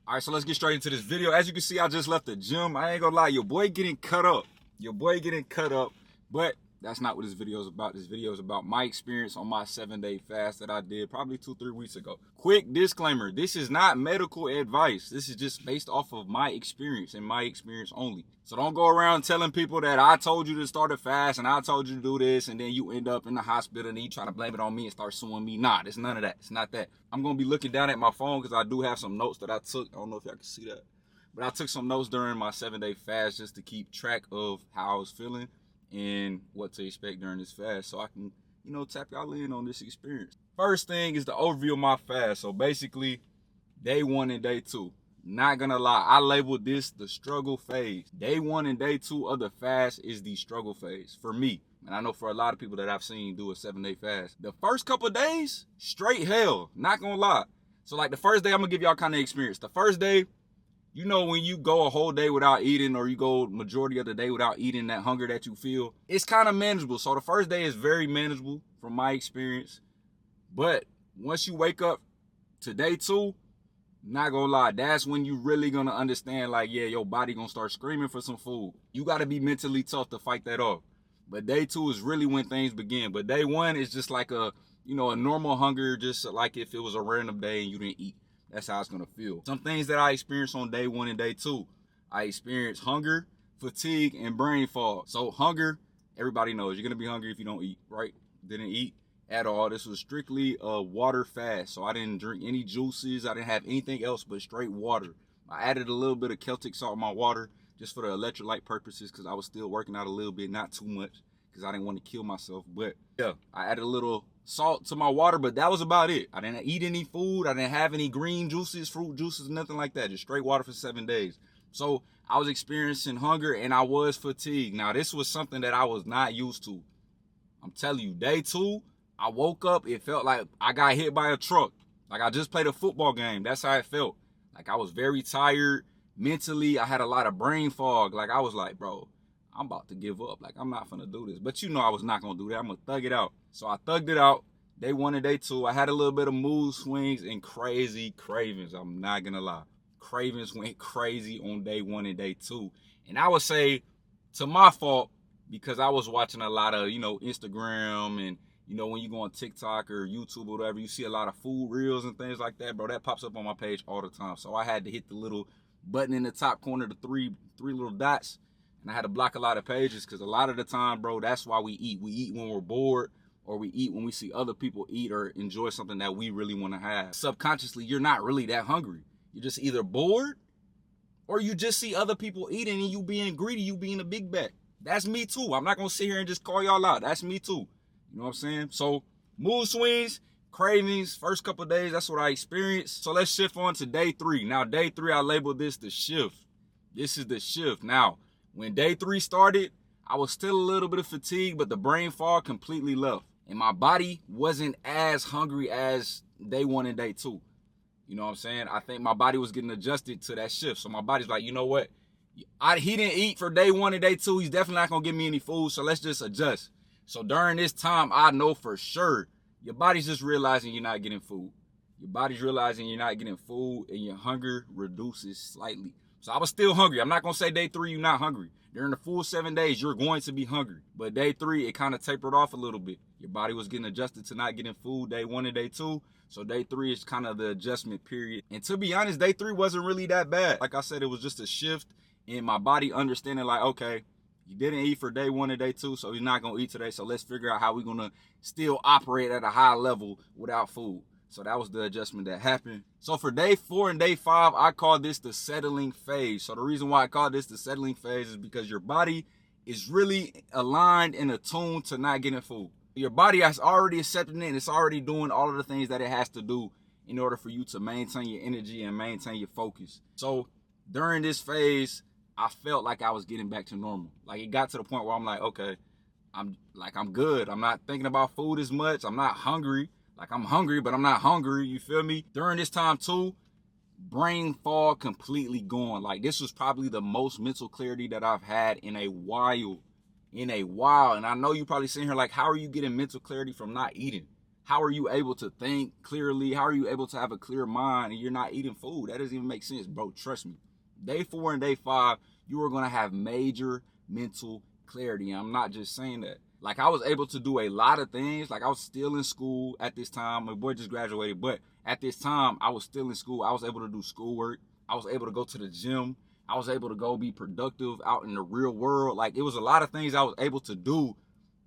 All right, so let's get straight into this video. As you can see, I just left the gym. I ain't gonna lie, your boy getting cut up. But that's not what this video is about. This video is about my experience on my 7-day fast that I did probably 2-3 weeks ago. Quick disclaimer, this is not medical advice. This is just based off of my experience and my experience only. So don't go around telling people that I told you to start a fast and I told you to do this and then you end up in the hospital and you try to blame it on me and start suing me. Nah, it's none of that. It's not that. I'm gonna be looking down at my phone because I do have some notes that I took. I don't know if y'all can see that, but I took some notes during my 7-day fast just to keep track of how I was feeling and what to expect during this fast so I can, tap y'all in on this experience. First thing is the overview of my fast. So basically, day 1 and day 2. Not gonna lie, I labeled this the struggle phase. Day 1 and day 2 of the fast is the struggle phase for me. And I know for a lot of people that I've seen do a 7-day fast. The first couple of days, straight hell, not gonna lie. So like the first day, I'm gonna give y'all kind of experience. The first day, when you go a whole day without eating or you go majority of the day without eating, that hunger that you feel, it's kind of manageable. So the first day is very manageable from my experience. But once you wake up to day 2, not gonna lie, that's when you really gonna understand, like, yeah, your body gonna start screaming for some food. You gotta be mentally tough to fight that off. But day 2 is really when things begin. But day 1 is just like a normal hunger, just like if it was a random day and you didn't eat. That's how it's gonna feel. Some things that I experienced on day 1 and day 2. I experienced hunger, fatigue, and brain fog. So hunger, everybody knows you're gonna be hungry if you don't eat, right? Didn't eat at all. This was strictly a water fast. So I didn't drink any juices. I didn't have anything else but straight water. I added a little bit of Celtic salt in my water just for the electrolyte purposes because I was still working out a little bit, not too much because I didn't want to kill myself. But yeah, I added a little salt to my water, but that was about it. I didn't eat any food. I didn't have any green juices, fruit juices, nothing like that. Just straight water for 7 days. So I was experiencing hunger and I was fatigued. Now this was something that I was not used to. I'm telling you, day 2, I woke up, it felt like I got hit by a truck. Like I just played a football game. That's how it felt. Like I was very tired. Mentally, I had a lot of brain fog. Like I was like, bro, I'm about to give up. Like I'm not gonna do this. But I was not gonna do that. I'm gonna thug it out. So I thugged it out. Day 1 and day 2, I had a little bit of mood swings and crazy cravings. I'm not gonna lie. Cravings went crazy on day 1 and day 2. And I would say to my fault because I was watching a lot of, Instagram and when you go on TikTok or YouTube or whatever, you see a lot of food reels and things like that, bro. That pops up on my page all the time. So I had to hit the little button in the top corner, the three little dots, and I had to block a lot of pages because a lot of the time, bro, that's why we eat. We eat when we're bored or we eat when we see other people eat or enjoy something that we really want to have. Subconsciously, you're not really that hungry. You're just either bored or you just see other people eating and you being greedy, you being a big bet. That's me too. I'm not going to sit here and just call y'all out. That's me too. You know what I'm saying? So mood swings, cravings, first couple of days, that's what I experienced. So let's shift on to day 3. Now, day 3, I labeled this the shift. This is the shift. Now, when day 3 started, I was still a little bit of fatigue, but the brain fog completely left. And my body wasn't as hungry as day 1 and day 2. You know what I'm saying? I think my body was getting adjusted to that shift. So my body's like, you know what? He didn't eat for day 1 and day 2. He's definitely not going to give me any food. So let's just adjust. So during this time, I know for sure your body's just realizing you're not getting food. Your body's realizing you're not getting food and your hunger reduces slightly. So I was still hungry. I'm not going to say day 3 you're not hungry. During the full 7 days, you're going to be hungry. But day 3, it kind of tapered off a little bit. Your body was getting adjusted to not getting food day 1 and day 2. So day 3 is kind of the adjustment period. And to be honest, day 3 wasn't really that bad. Like I said, it was just a shift in my body understanding like, okay, you didn't eat for day 1 and day 2, so you're not going to eat today. So let's figure out how we're going to still operate at a high level without food. So that was the adjustment that happened. So for day 4 and day 5, I call this the settling phase. So the reason why I call this the settling phase is because your body is really aligned and attuned to not getting food. Your body has already accepted it and it's already doing all of the things that it has to do in order for you to maintain your energy and maintain your focus. So during this phase, I felt like I was getting back to normal. Like it got to the point where I'm like, okay, I'm good. I'm not thinking about food as much. I'm not hungry. Like I'm hungry, but I'm not hungry. You feel me? During this time too, brain fog completely gone. Like this was probably the most mental clarity that I've had in a while. And I know you probably sitting here like, how are you getting mental clarity from not eating? How are you able to think clearly? How are you able to have a clear mind and you're not eating food? That doesn't even make sense, bro. Trust me. Day 4 and day 5, you are going to have major mental clarity. And I'm not just saying that. Like, I was able to do a lot of things. Like, I was still in school at this time. My boy just graduated. But at this time, I was still in school. I was able to do schoolwork. I was able to go to the gym. I was able to go be productive out in the real world. Like, it was a lot of things I was able to do,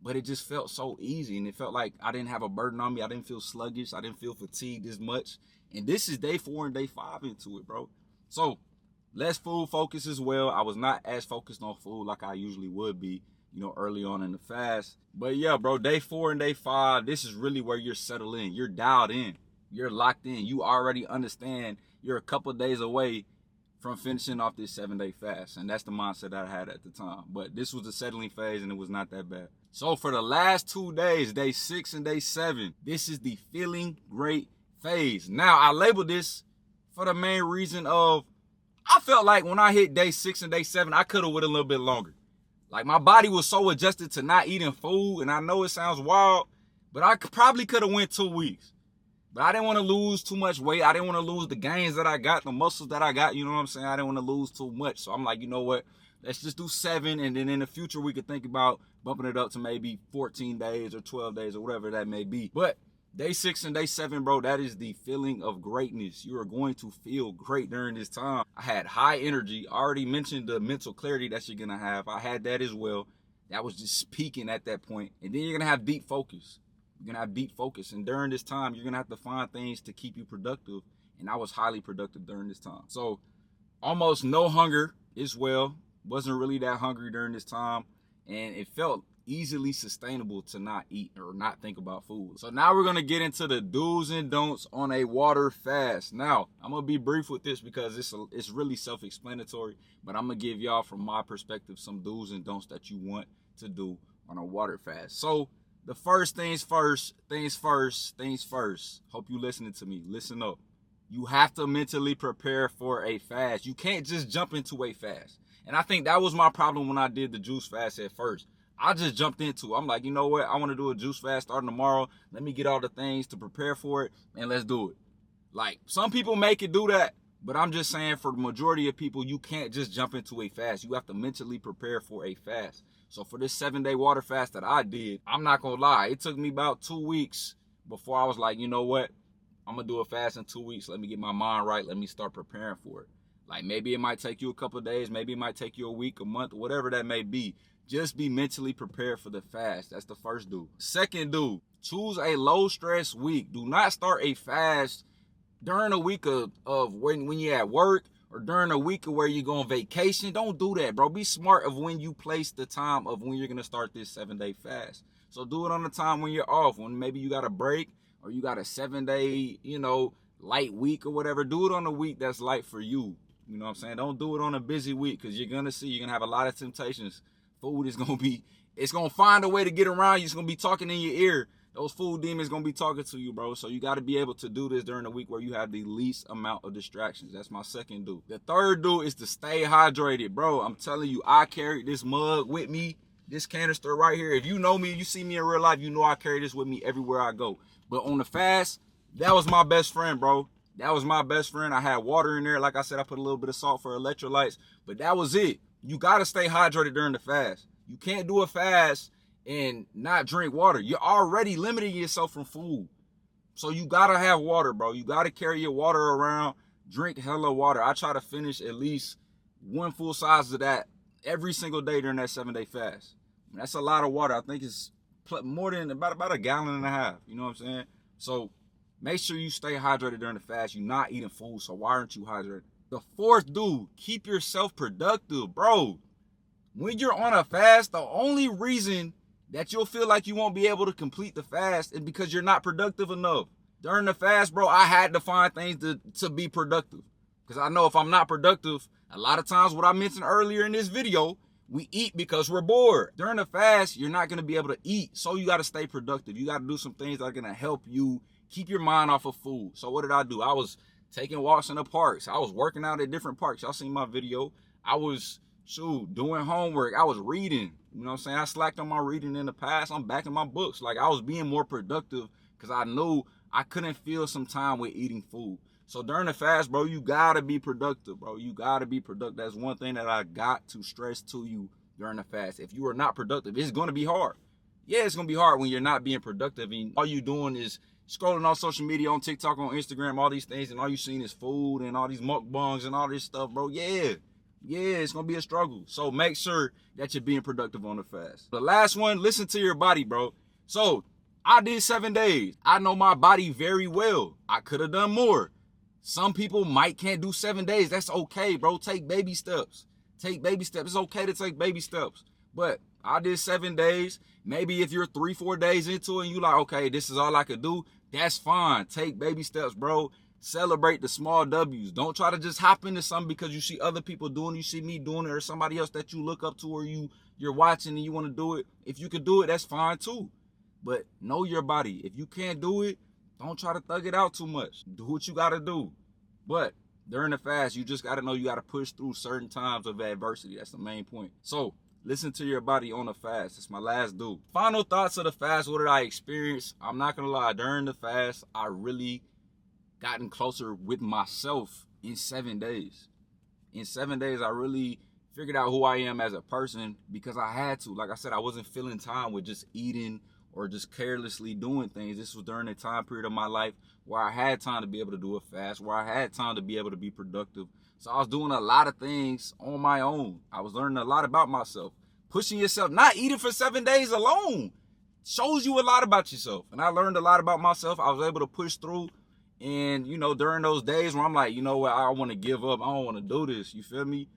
but it just felt so easy. And it felt like I didn't have a burden on me. I didn't feel sluggish. I didn't feel fatigued as much. And this is day 4 and day 5 into it, bro. So, less food focus as well. I was not as focused on food like I usually would be, you know, early on in the fast. But yeah, bro, day 4 and day 5, this is really where you're settled in. You're dialed in. You're locked in. You already understand you're a couple days away from finishing off this 7-day fast. And that's the mindset that I had at the time. But this was the settling phase and it was not that bad. So for the last 2 days, day 6 and day 7, this is the feeling great phase. Now, I labeled this for the main reason of I felt like when I hit day 6 and day 7, I could have went a little bit longer. Like, my body was so adjusted to not eating food, and I know it sounds wild, but I probably could have went 2 weeks. But I didn't want to lose too much weight. I didn't want to lose the gains that I got, the muscles that I got, you know what I'm saying? I didn't want to lose too much. So I'm like, you know what? Let's just do 7, and then in the future, we could think about bumping it up to maybe 14 days or 12 days or whatever that may be. But day 6 and day 7, bro, that is the feeling of greatness. You are going to feel great during this time. I had high energy. I already mentioned the mental clarity that you're going to have. I had that as well. That was just peaking at that point. And then you're going to have deep focus. You're going to have deep focus. And during this time, you're going to have to find things to keep you productive. And I was highly productive during this time. So almost no hunger as well. Wasn't really that hungry during this time. And it felt easily sustainable to not eat or not think about food. So now we're going to get into the do's and don'ts on a water fast. Now, I'm going to be brief with this because it's really self-explanatory, but I'm going to give y'all from my perspective some do's and don'ts that you want to do on a water fast. So the first things first. Hope you listening to me. Listen up. You have to mentally prepare for a fast. You can't just jump into a fast. And I think that was my problem when I did the juice fast at first. I just jumped into it. I'm like, you know what? I want to do a juice fast starting tomorrow. Let me get all the things to prepare for it, and let's do it. Like, some people make it do that, but I'm just saying for the majority of people, you can't just jump into a fast. You have to mentally prepare for a fast. So for this 7-day water fast that I did, I'm not going to lie. It took me about 2 weeks before I was like, you know what? I'm going to do a fast in 2 weeks. Let me get my mind right. Let me start preparing for it. Like, maybe it might take you a couple of days. Maybe it might take you a week, a month, whatever that may be. Just be mentally prepared for the fast. That's the first do. Second do, choose a low stress week. Do not start a fast during a week of when you're at work or during a week of where you're going on vacation. Don't do that, bro. Be smart of when you place the time of when you're going to start this 7-day fast. So do it on the time when you're off, when maybe you got a break or you got a 7-day, light week or whatever. Do it on a week that's light for you. You know what I'm saying? Don't do it on a busy week because you're going to have a lot of temptations. Food is it's going to find a way to get around you. It's going to be talking in your ear. Those food demons going to be talking to you, bro. So you got to be able to do this during the week where you have the least amount of distractions. That's my second do. The third do is to stay hydrated, bro. I'm telling you, I carried this mug with me, this canister right here. If you know me, you see me in real life, you know I carry this with me everywhere I go. But on the fast, that was my best friend, bro. That was my best friend. I had water in there. Like I said, I put a little bit of salt for electrolytes, but that was it. You got to stay hydrated during the fast. You can't do a fast and not drink water. You're already limiting yourself from food. So you got to have water, bro. You got to carry your water around. Drink hella water. I try to finish at least one full size of that every single day during that 7-day fast. That's a lot of water. I think it's more than about a gallon and a half. You know what I'm saying? So make sure you stay hydrated during the fast. You're not eating food, so why aren't you hydrated? The fourth dude, keep yourself productive, bro. When you're on a fast, the only reason that you'll feel like you won't be able to complete the fast is because you're not productive enough. During the fast, bro, I had to find things to be productive. Because I know if I'm not productive, a lot of times what I mentioned earlier in this video, we eat because we're bored. During the fast, you're not going to be able to eat. So you got to stay productive. You got to do some things that are going to help you keep your mind off of food. So what did I do? I was taking walks in the parks. I was working out at different parks. Y'all seen my video. I was, doing homework. I was reading. You know what I'm saying? I slacked on my reading in the past. I'm back in my books. Like, I was being more productive because I knew I couldn't feel some time with eating food. So during the fast, bro, you gotta be productive, bro. You gotta be productive. That's one thing that I got to stress to you during the fast. If you are not productive, it's gonna be hard. Yeah, it's gonna be hard when you're not being productive and all you doing is scrolling on social media, on TikTok, on Instagram, all these things, and all you seeing is food and all these mukbangs and all this stuff, bro. Yeah, it's gonna be a struggle. So make sure that you're being productive on the fast. The last one, listen to your body, bro. So I did 7 days. I know my body very well. I could have done more. Some people can't do 7 days. That's okay, bro. Take baby steps. Take baby steps. It's okay to take baby steps. But I did 7 days. Maybe if you're 3-4 days into it and you like, okay, this is all I could do, that's fine. Take baby steps, bro. Celebrate the small W's. Don't try to just hop into something because you see other people doing it, you see me doing it, or somebody else that you look up to or you're watching and you want to do it. If you could do it, that's fine too. But know your body. If you can't do it, don't try to thug it out too much. Do what you got to do. But during the fast, you just got to know you got to push through certain times of adversity. That's the main point. So listen to your body on the fast. It's my last do. Final thoughts of the fast. What did I experience? I'm not going to lie. During the fast, I really gotten closer with myself in 7 days. In 7 days, I really figured out who I am as a person because I had to. Like I said, I wasn't filling time with just eating or just carelessly doing things. This was during a time period of my life where I had time to be able to do a fast, where I had time to be able to be productive. So I was doing a lot of things on my own. I was learning a lot about myself. Pushing yourself, not eating for 7 days alone, shows you a lot about yourself. And I learned a lot about myself. I was able to push through. And, you know, during those days where I'm like, you know what, I want to give up. I don't want to do this. You feel me?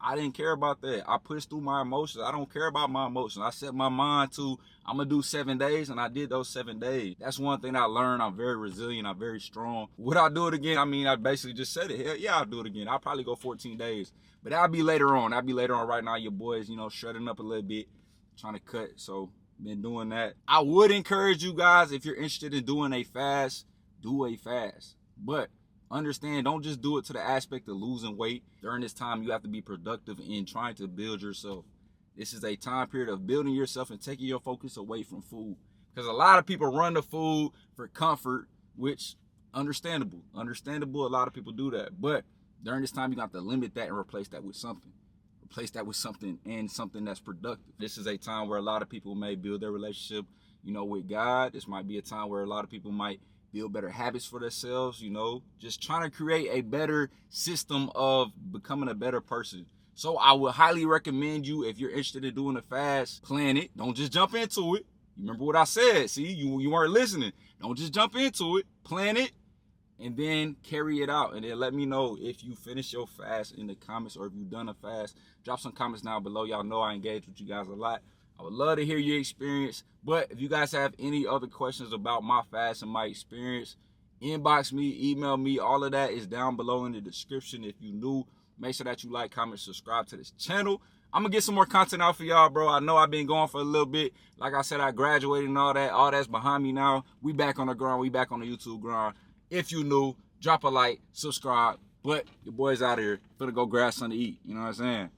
I didn't care about that. I pushed through my emotions. I don't care about my emotions. I set my mind to, I'm going to do 7 days, and I did those 7 days. That's one thing I learned. I'm very resilient. I'm very strong. Would I do it again? I mean, I basically just said it. Hell yeah, I'll do it again. I'll probably go 14 days. But that'll be later on. Right now, your boys, you know, shredding up a little bit, trying to cut. So, been doing that. I would encourage you guys, if you're interested in doing a fast, do a fast. But understand, don't just do it to the aspect of losing weight. During this time, you have to be productive in trying to build yourself. This is a time period of building yourself and taking your focus away from food. Because a lot of people run to food for comfort, which understandable. Understandable, a lot of people do that. But during this time, you got to limit that and replace that with something. Replace that with something, and something that's productive. This is a time where a lot of people may build their relationship, you know, with God. This might be a time where a lot of people might build better habits for themselves, you know, just trying to create a better system of becoming a better person. So I would highly recommend you, if you're interested in doing a fast, plan it. Don't just jump into it. You remember what I said? See, you weren't listening. Don't just jump into it. Plan it and then carry it out. And then let me know if you finish your fast in the comments, or if you've done a fast. Drop some comments down below. Y'all know I engage with you guys a lot. I would love to hear your experience. But if you guys have any other questions about my fast and my experience, inbox me, email me. All of that is down below in the description. If you're new, make sure that you like, comment, subscribe to this channel. I'm going to get some more content out for y'all, bro. I know I've been going for a little bit. Like I said, I graduated and all that. All that's behind me now. We back on the grind. We back on the YouTube grind. If you new, drop a like, subscribe. But your boy's out here. Finna go grab something to eat. You know what I'm saying?